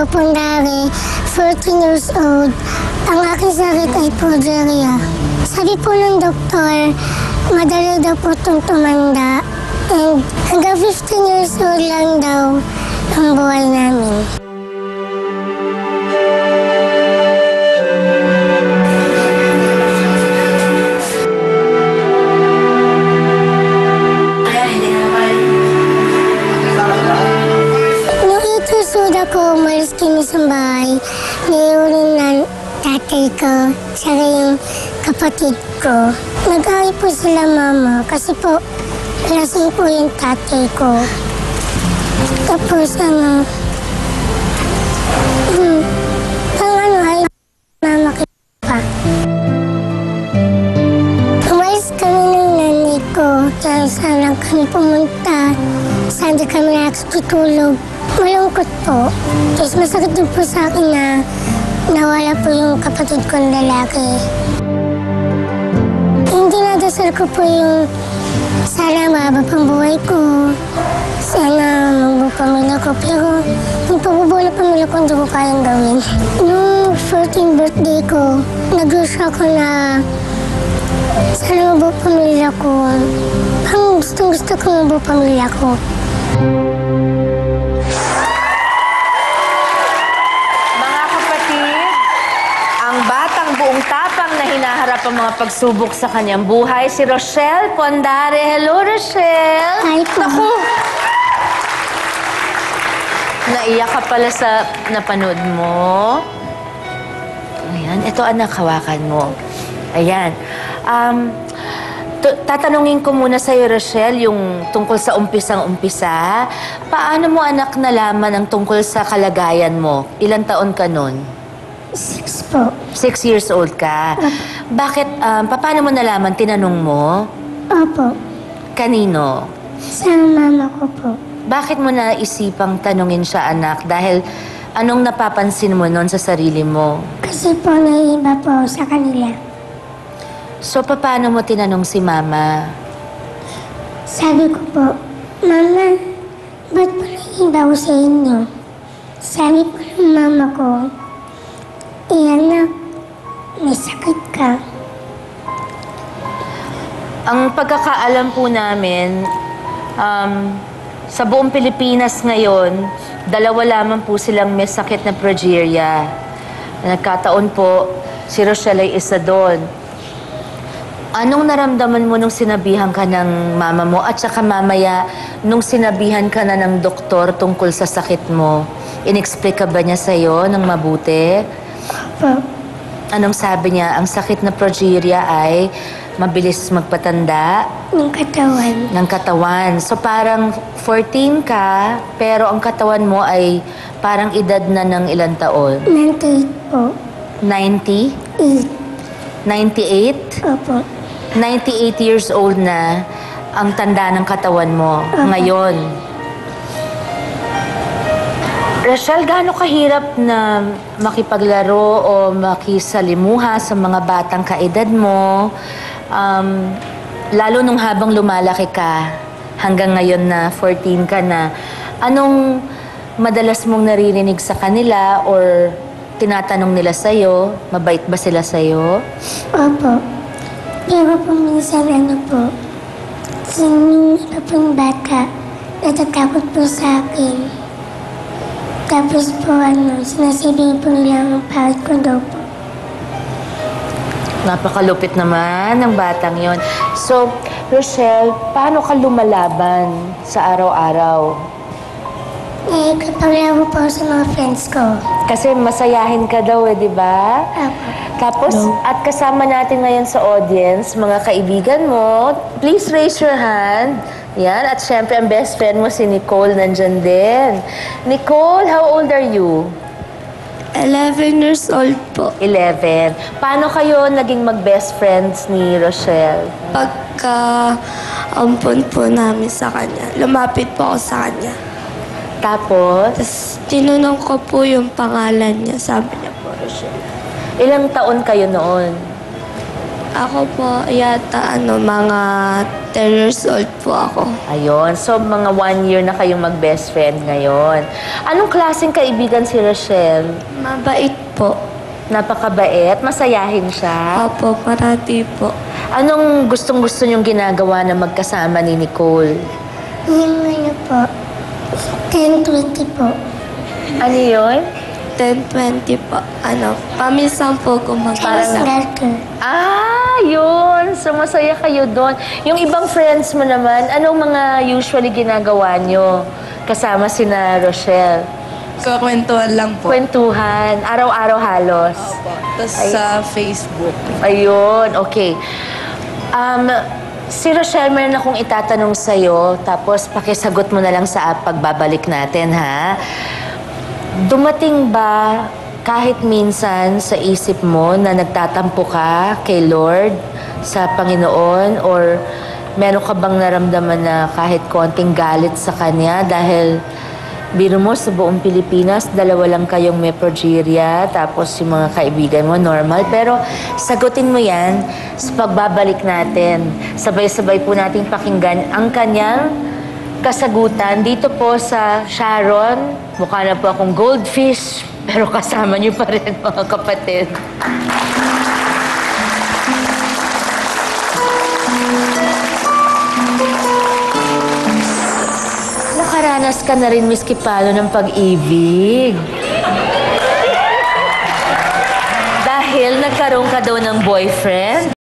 daw po Dari, 14 years old. Ang aking sakit ay progeria. Sabi po ng doktor, madali daw po itong tumanda. And hanggang 15 years old lang daw ang buhay namin. Ako, umalis kami sa bahay. Naiunin na tatay ko, saka yung kapatid ko. Nag-away po sila mama kasi po lasing po yung tatay ko. Tapos ay mama pa. Umalis kami ng nanay ko. Kaya saan kami pumunta. Saan di kami nakakitulog. Malungkot po. Tapos masakit din po sa akin na nawala po yung kapatid kong lalaki. Hindi nadasal ko po yung sana mahaba pang buhay ko. Sana magpapamilya ko. Pero yung pagbubuo na pamilya ko, hindi ko kayang gawin. Nung 14th birthday ko, nag-wish ako na sana mabuo pamilya ko. Ang gustong-gusto ko mabuo pamilya ko. Buong tapang na hinaharap ang mga pagsubok sa kanyang buhay, si Rochelle Condare. Hello, Rochelle! Hi po. Naku! Naiyak ka pala sa napanood mo. Ayan, ito anak, hawakan mo. Ayan. Tatanungin ko muna sa'yo, Rochelle, yung tungkol sa umpisang-umpisa. Paano mo, anak, nalaman ang tungkol sa kalagayan mo? Ilang taon ka nun? 6 po. 6 years old ka. Bakit, paano mo nalaman? Tinanong mo? Opo. Kanino? Sa mama ko po. Bakit mo naisipang tanungin siya, anak? Dahil anong napapansin mo noon sa sarili mo? Kasi po naiiba po sa kanila. So, paano mo tinanong si mama? Sabi ko po, Mama, ba't po naiiba ko sa inyo? Sabi po ng mama ko, anak, may sakit ka. Ang pagkakaalam po namin, sa buong Pilipinas ngayon, 2 lamang po silang may sakit na progeria. Nagkataon po, si Rochelle ay isa doon. Anong naramdaman mo nung sinabihan ka ng mama mo at saka mamaya nung sinabihan ka na ng doktor tungkol sa sakit mo? In-explain ka ba niya sa'yo ng mabuti? Po. Anong sabi niya? Ang sakit na progeria ay mabilis magpatanda ng katawan. So parang 14 ka, pero ang katawan mo ay parang edad na ng ilang taon? 98 po. 90? 98? Opo. 98 years old na ang tanda ng katawan mo ngayon. Rochelle, gaano kahirap na makipaglaro o makisalimuha sa mga batang kaedad mo? Lalo nung habang lumalaki ka, hanggang ngayon na 14 ka na, anong madalas mong naririnig sa kanila or tinatanong nila sa'yo? Mabait ba sila sa'yo? Opo. Pero po minsan po, yung iba pong bata, natatakot po sa akin. Tapos po, sinasabihin po nila ang pangit ko daw po. Napakalupit naman ng batang yon. So, Rochelle, paano ka lumalaban sa araw-araw? Kapaglaro po sa mga friends ko. Kasi masayahin ka daw di ba? Tapos, at kasama natin ngayon sa audience, mga kaibigan mo, please raise your hand. Yan, at syempre ang best friend mo si Nicole nandyan din. Nicole, how old are you? 11 years old po. 11. Paano kayo naging mag-best friends ni Rochelle? Pagka ampon po namin sa kanya, lumapit po ako sa kanya. Tapos? Tapos tinanong ko po yung pangalan niya. Sabi niya po, Rochelle. Ilang taon kayo noon? Ako po, yata, mga 10 years old po ako. Ayun. So, mga 1 year na kayong mag-best friend ngayon. Anong klaseng kaibigan si Rochelle? Mabait po. Napakabait. Masayahin siya. Opo, parati po. Anong gustong-gusto niyong ginagawa na magkasama ni Nicole? Yung po, 10-20 po. Ano yun? 10-20 po. Paminsan po gumagana. Stalker. Yun. So, masaya kayo doon. Yung ibang friends mo naman, anong mga usually ginagawa niyo kasama sina Rochelle? Kakwentuhan lang po. Kwentuhan. Araw-araw halos. Opo. Tapos sa Facebook. Ayun. Okay. Si Rochelle, meron akong itatanong sa'yo, tapos pakisagot mo na lang sa pagbabalik natin, ha? Dumating ba kahit minsan sa isip mo na nagtatampo ka kay Lord sa Panginoon, or meron ka bang naramdaman na kahit konting galit sa Kanya dahil biro mo sa buong Pilipinas, 2 lang kayong may progeria, tapos yung mga kaibigan mo normal, pero sagutin mo yan sa pagbabalik natin. Sabay-sabay po nating pakinggan ang kanyang kasagutan dito po sa Sharon. Mukha na po akong goldfish, pero kasama niyo pa rin, mga kapatid. Nakaranas ka na rin, Miss Kipalo, ng pag-ibig. Dahil nagkaroon ka daw ng boyfriend.